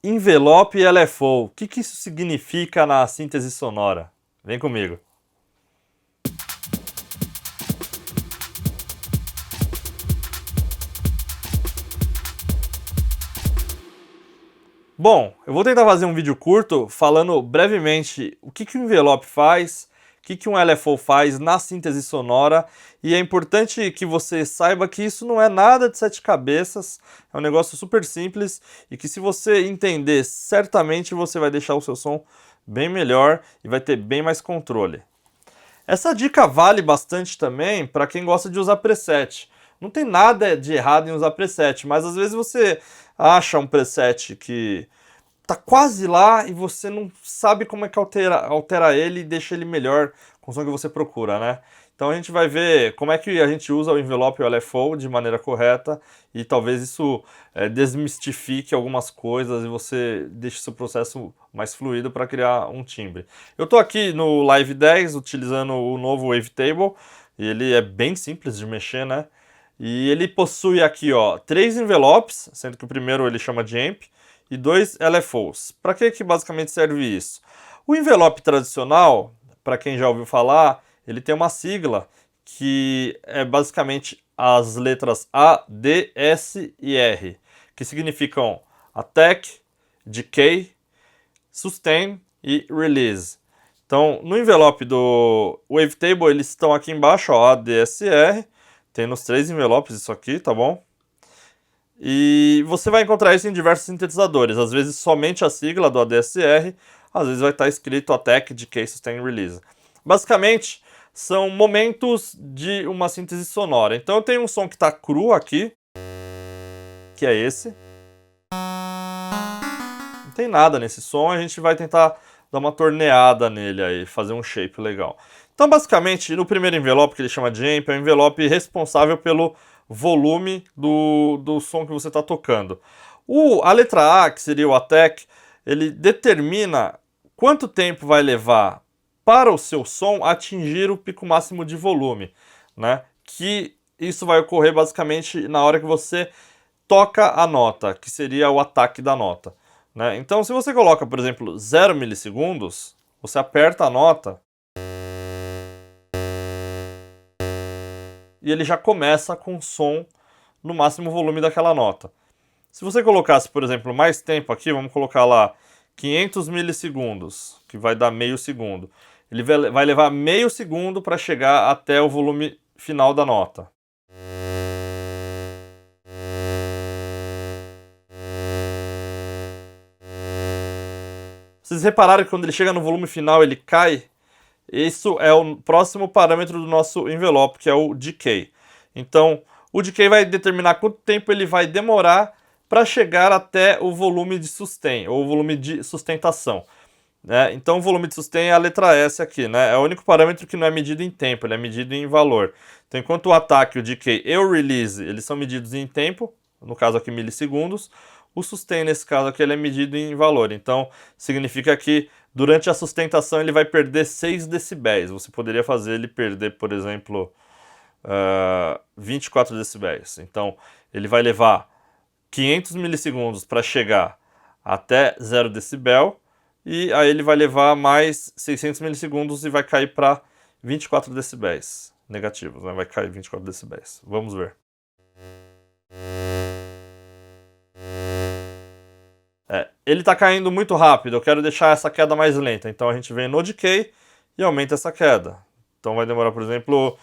Envelope LFO. O que isso significa na síntese sonora? Vem comigo. Bom, eu vou tentar fazer um vídeo curto falando brevemente o que o envelope faz, o que um LFO faz na síntese sonora, e é importante que você saiba que isso não é nada de sete cabeças, é um negócio super simples e que se você entender, certamente você vai deixar o seu som bem melhor e vai ter bem mais controle. Essa dica vale bastante também para quem gosta de usar preset. Não tem nada de errado em usar preset, mas às vezes você acha um preset que tá quase lá e você não sabe como é que altera ele e deixa ele melhor com o som que você procura, né? Então a gente vai ver como é que a gente usa o envelope e o LFO de maneira correta e talvez isso desmistifique algumas coisas e você deixe seu processo mais fluido para criar um timbre. Eu estou aqui no Live 10 utilizando o novo Wavetable e ele é bem simples de mexer, né? E ele possui aqui, ó, 3 envelopes, sendo que o primeiro ele chama de amp, e 2 LFOs. Para que basicamente serve isso? O envelope tradicional, para quem já ouviu falar, ele tem uma sigla que é basicamente as letras A, D, S e R, que significam Attack, Decay, Sustain e Release. Então, no envelope do Wavetable, eles estão aqui embaixo, ó, ADSR, tem nos 3 envelopes isso aqui, tá bom? E você vai encontrar isso em diversos sintetizadores, às vezes somente a sigla do ADSR, às vezes vai estar escrito Attack, Decay, Sustain, Release. Basicamente, são momentos de uma síntese sonora. Então eu tenho um som que está cru aqui, que é esse. Não tem nada nesse som, a gente vai tentar dar uma torneada nele aí, fazer um shape legal. Então basicamente, no primeiro envelope, que ele chama de amp, é o envelope responsável pelo volume do som que você está tocando. A letra A, que seria o attack, ele determina quanto tempo vai levar para o seu som atingir o pico máximo de volume, né? Que isso vai ocorrer basicamente na hora que você toca a nota, que seria o ataque da nota, né? Então, se você coloca, por exemplo, 0 milissegundos, você aperta a nota e ele já começa com o som no máximo volume daquela nota. Se você colocasse, por exemplo, mais tempo aqui, vamos colocar lá 500 milissegundos, que vai dar meio segundo. Ele vai levar meio segundo para chegar até o volume final da nota. Vocês repararam que quando ele chega no volume final ele cai? Isso é o próximo parâmetro do nosso envelope, que é o decay. Então, o decay vai determinar quanto tempo ele vai demorar para chegar até o volume de sustain, ou o volume de sustentação. Né? Então, o volume de sustain é a letra S aqui, né? É o único parâmetro que não é medido em tempo, ele é medido em valor. Então, enquanto o ataque, o decay e o release, eles são medidos em tempo, no caso aqui milissegundos, o sustain, nesse caso aqui, ele é medido em valor. Então, significa que durante a sustentação ele vai perder 6 decibéis. Você poderia fazer ele perder, por exemplo, 24 decibéis. Então, ele vai levar 500 milissegundos para chegar até 0 decibel, e aí ele vai levar mais 600 milissegundos e vai cair para 24 decibéis negativos, né? Vai cair 24 decibéis. Vamos ver. Ele está caindo muito rápido, eu quero deixar essa queda mais lenta, então a gente vem no decay e aumenta essa queda. Então vai demorar, por exemplo,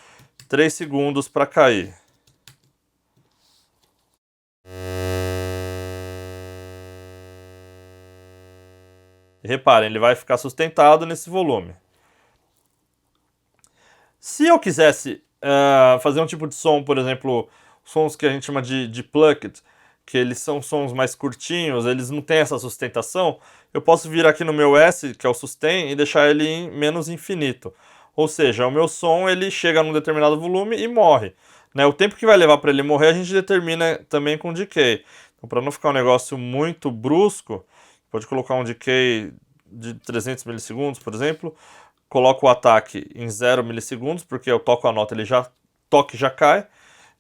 3 segundos para cair. E reparem, ele vai ficar sustentado nesse volume. Se eu quisesse fazer um tipo de som, por exemplo, sons que a gente chama de plucked, que eles são sons mais curtinhos, eles não têm essa sustentação, eu posso vir aqui no meu S, que é o sustain, e deixar ele em menos infinito. Ou seja, o meu som ele chega num determinado volume e morre. Né? O tempo que vai levar para ele morrer a gente determina também com decay. Então, para não ficar um negócio muito brusco, pode colocar um decay de 300 milissegundos, por exemplo. Coloco o ataque em 0 milissegundos, porque eu toco a nota, ele já toca e já cai,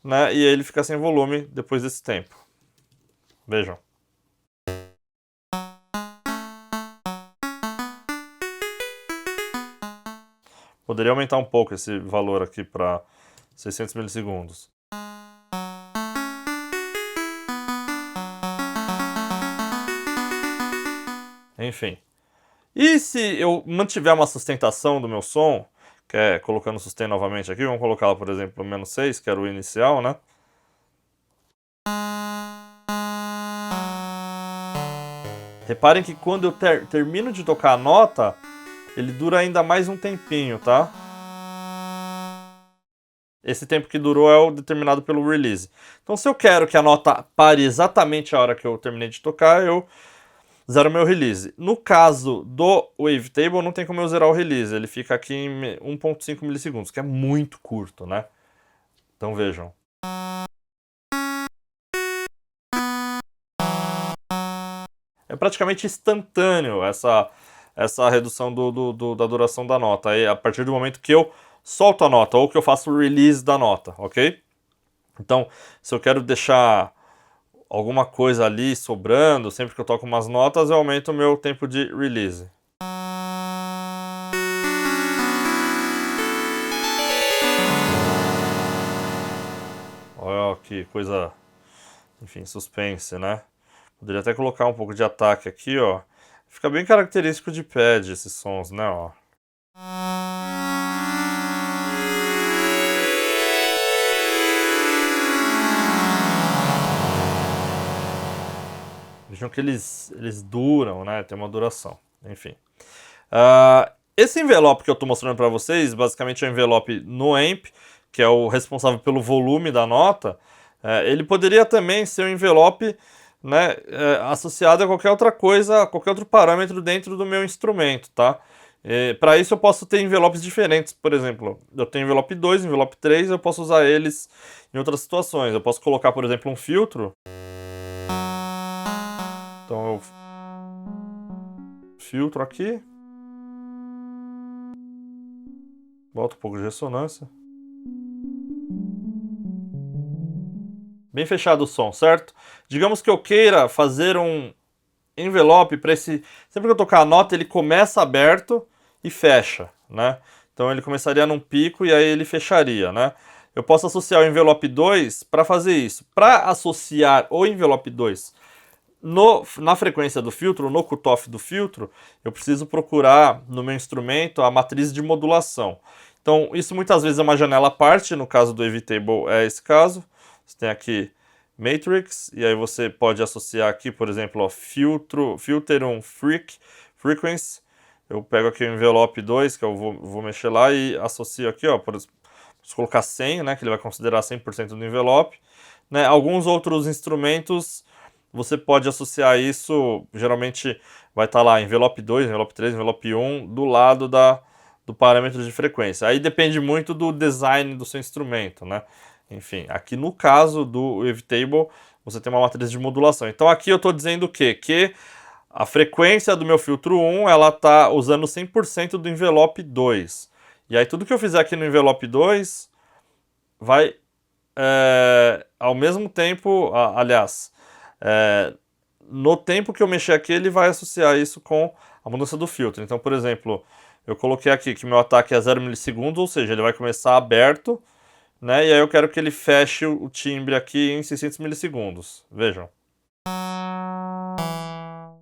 né? E aí ele fica sem volume depois desse tempo. Vejam. Poderia aumentar um pouco esse valor aqui para 600 milissegundos. Enfim. E se eu mantiver uma sustentação do meu som, que é colocando o sustain novamente aqui, vamos colocá-la, por exemplo, no -6, que era o inicial, né? Reparem que quando eu termino de tocar a nota, ele dura ainda mais um tempinho, tá? Esse tempo que durou é o determinado pelo release. Então, se eu quero que a nota pare exatamente a hora que eu terminei de tocar, eu zero meu release. No caso do Wavetable, não tem como eu zerar o release. Ele fica aqui em 1.5 milissegundos, que é muito curto, né? Então, vejam. É praticamente instantâneo essa redução da duração da nota. Aí, a partir do momento que eu solto a nota ou que eu faço o release da nota, ok? Então, se eu quero deixar alguma coisa ali sobrando, sempre que eu toco umas notas, eu aumento o meu tempo de release. Olha que coisa, enfim, suspense, né? Poderia até colocar um pouco de ataque aqui, ó. Fica bem característico de pad esses sons, né, ó. Vejam que eles duram, né? Tem uma duração, enfim. Esse envelope que eu estou mostrando para vocês, basicamente é um envelope no amp, que é o responsável pelo volume da nota. Ele poderia também ser um envelope, né, associado a qualquer outra coisa, a qualquer outro parâmetro dentro do meu instrumento, tá? Para isso eu posso ter envelopes diferentes, por exemplo, eu tenho envelope 2, envelope 3, eu posso usar eles em outras situações. Eu posso colocar, por exemplo, um filtro. Então eu filtro aqui, boto um pouco de ressonância. Bem fechado o som, certo? Digamos que eu queira fazer um envelope para esse... Sempre que eu tocar a nota, ele começa aberto e fecha, né? Então ele começaria num pico e aí ele fecharia, né? Eu posso associar o envelope 2 para fazer isso. Para associar o envelope 2 na frequência do filtro, no cutoff do filtro, eu preciso procurar no meu instrumento a matriz de modulação. Então isso muitas vezes é uma janela à parte, no caso do Wavetable é esse caso. Você tem aqui Matrix, e aí você pode associar aqui, por exemplo, ó, Filter on Frequency. Eu pego aqui o envelope 2, que eu vou mexer lá e associo aqui, ó, vou colocar 100, né, que ele vai considerar 100% do envelope. Né, alguns outros instrumentos você pode associar isso, geralmente vai estar lá envelope 2, envelope 3, envelope 1, do lado do parâmetro de frequência. Aí depende muito do design do seu instrumento, né? Enfim, aqui no caso do Wavetable, você tem uma matriz de modulação. Então aqui eu estou dizendo o quê? Que a frequência do meu filtro 1, ela está usando 100% do envelope 2. E aí tudo que eu fizer aqui no envelope 2 vai, ao mesmo tempo, no tempo que eu mexer aqui, ele vai associar isso com a mudança do filtro. Então, por exemplo, eu coloquei aqui que meu ataque é 0 milissegundos, ou seja, ele vai começar aberto, né? E aí eu quero que ele feche o timbre aqui em 600 milissegundos. Vejam.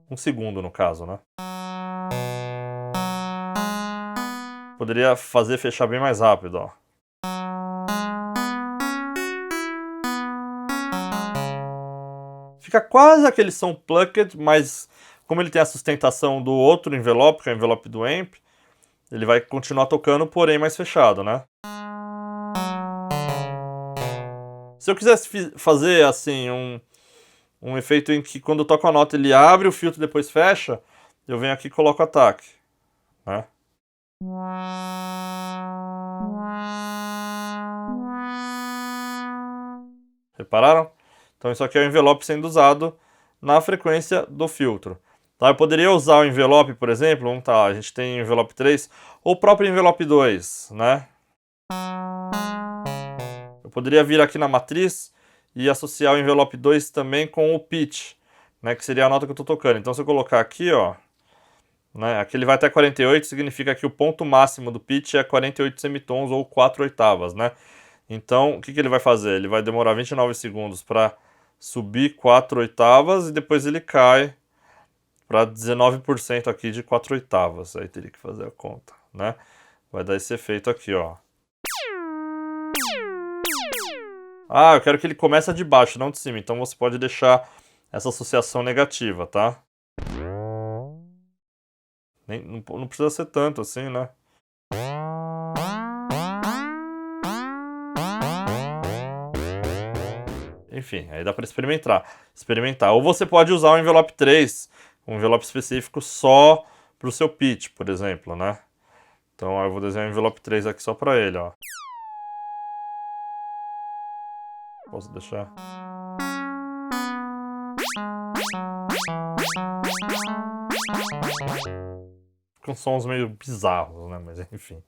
1 segundo no caso, né? Poderia fazer fechar bem mais rápido, ó. Fica quase aquele som plucked, mas como ele tem a sustentação do outro envelope, que é o envelope do amp, ele vai continuar tocando, porém mais fechado, né? Se eu quisesse fazer assim um efeito em que quando eu toco a nota ele abre o filtro e depois fecha, eu venho aqui e coloco ataque, né? Repararam? Então isso aqui é o envelope sendo usado na frequência do filtro. Tá? Eu poderia usar o envelope, por exemplo, a gente tem o envelope 3, ou o próprio envelope 2, né? Eu poderia vir aqui na matriz e associar o envelope 2 também com o pitch, né, que seria a nota que eu estou tocando. Então se eu colocar aqui, ó, né? Aqui ele vai até 48, significa que o ponto máximo do pitch é 48 semitons ou 4 oitavas, né? Então, o que ele vai fazer? Ele vai demorar 29 segundos para subir 4 oitavas e depois ele cai para 19% aqui de 4 oitavas. Aí teria que fazer a conta, né? Vai dar esse efeito aqui, ó. Ah, eu quero que ele comece de baixo, não de cima. Então você pode deixar essa associação negativa, tá? Não precisa ser tanto assim, né? Enfim, aí dá para experimentar. Ou você pode usar o envelope 3, um envelope específico só para o seu pitch, por exemplo, né? Então eu vou desenhar o envelope 3 aqui só para ele, ó. Posso deixar? Com sons meio bizarros, né? Mas enfim.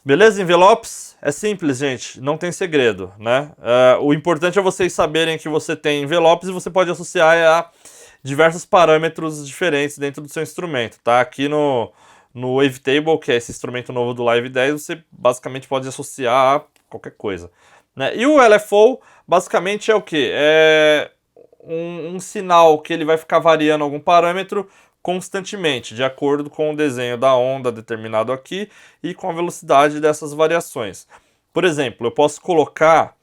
Beleza, envelopes? É simples, gente. Não tem segredo, né? O importante é vocês saberem que você tem envelopes e você pode associar a diversos parâmetros diferentes dentro do seu instrumento, tá? Aqui no Wavetable, que é esse instrumento novo do Live 10, você basicamente pode associar a qualquer coisa, né? E o LFO, basicamente, é o quê? É um sinal que ele vai ficar variando algum parâmetro constantemente, de acordo com o desenho da onda determinado aqui e com a velocidade dessas variações. Por exemplo, eu posso colocar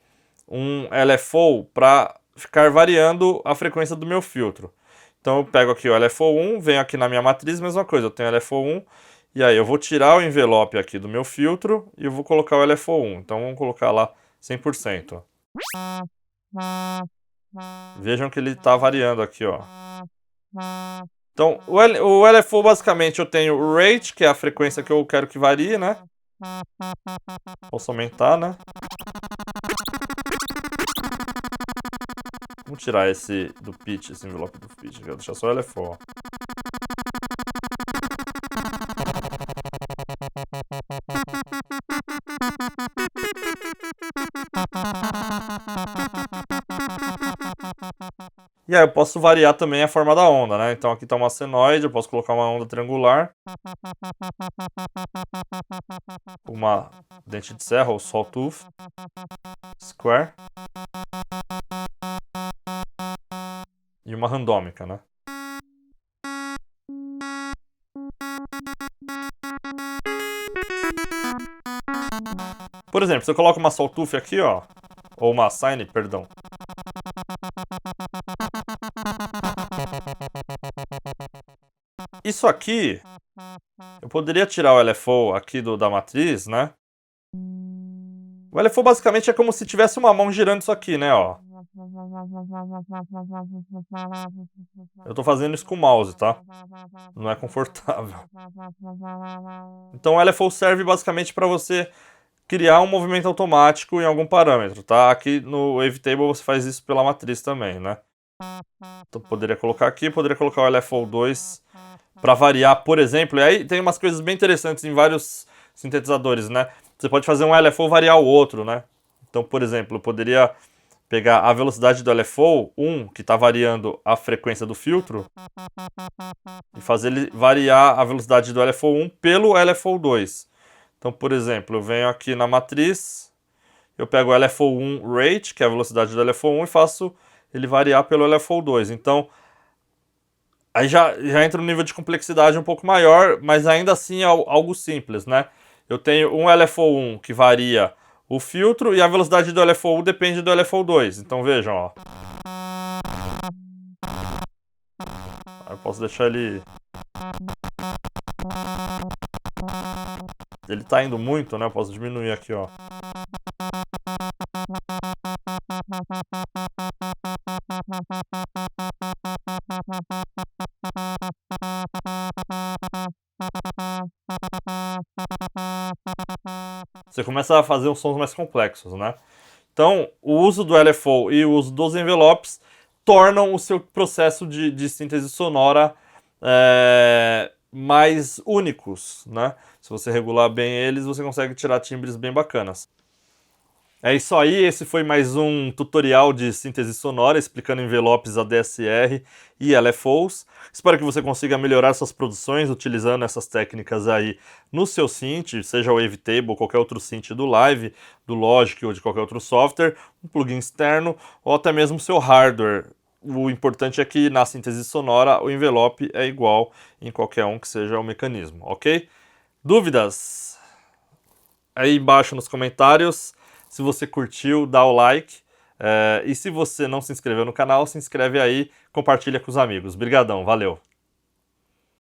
um LFO para ficar variando a frequência do meu filtro. Então eu pego aqui o LFO1, venho aqui na minha matriz, mesma coisa, eu tenho LFO1, e aí eu vou tirar o envelope aqui do meu filtro e eu vou colocar o LFO1. Então vamos colocar lá 100%. Vejam que ele está variando aqui, ó. Então, o LFO basicamente eu tenho o rate, que é a frequência que eu quero que varie, né? Posso aumentar, né? Vamos tirar esse do pitch, esse envelope do pitch. Quero deixar só o LFO. E aí eu posso variar também a forma da onda, né? Então aqui está uma senoide, eu posso colocar uma onda triangular. Uma dente de serra, ou sawtooth. Square. E uma randômica, né? Por exemplo, se eu coloco uma sawtooth aqui, ó, ou uma sine, perdão. Isso aqui, eu poderia tirar o LFO aqui da matriz, né? O LFO basicamente é como se tivesse uma mão girando isso aqui, né, ó. Eu tô fazendo isso com o mouse, tá? Não é confortável. Então o LFO serve basicamente para você criar um movimento automático em algum parâmetro, tá? Aqui no Wavetable você faz isso pela matriz também, né? Então poderia colocar aqui, poderia colocar o LFO2 para variar, por exemplo. E aí tem umas coisas bem interessantes em vários sintetizadores, né? Você pode fazer um LFO variar o outro, né? Então, por exemplo, eu poderia pegar a velocidade do LFO 1, que está variando a frequência do filtro, e fazer ele variar a velocidade do LFO 1 pelo LFO 2. Então, por exemplo, eu venho aqui na matriz, eu pego o LFO 1 rate, que é a velocidade do LFO 1, e faço ele variar pelo LFO 2. Então, aí já entra no nível de complexidade um pouco maior, mas ainda assim é algo simples, né? Eu tenho um LFO1 que varia o filtro e a velocidade do LFO1 depende do LFO2. Então vejam, ó. Eu posso deixar ele... Ele tá indo muito, né? Eu posso diminuir aqui, ó. Você começa a fazer uns sons mais complexos, né? Então, o uso do LFO e o uso dos envelopes tornam o seu processo de síntese sonora mais únicos, né? Se você regular bem eles, você consegue tirar timbres bem bacanas. É isso aí, esse foi mais um tutorial de síntese sonora explicando envelopes ADSR e LFOs. Espero que você consiga melhorar suas produções utilizando essas técnicas aí no seu synth, seja o Wavetable ou qualquer outro synth do Live, do Logic ou de qualquer outro software, um plugin externo ou até mesmo o seu hardware. O importante é que na síntese sonora o envelope é igual em qualquer um que seja o mecanismo, ok? Dúvidas? Aí embaixo nos comentários. Se você curtiu, dá o like. E se você não se inscreveu no canal, se inscreve aí, compartilha com os amigos. Brigadão, valeu!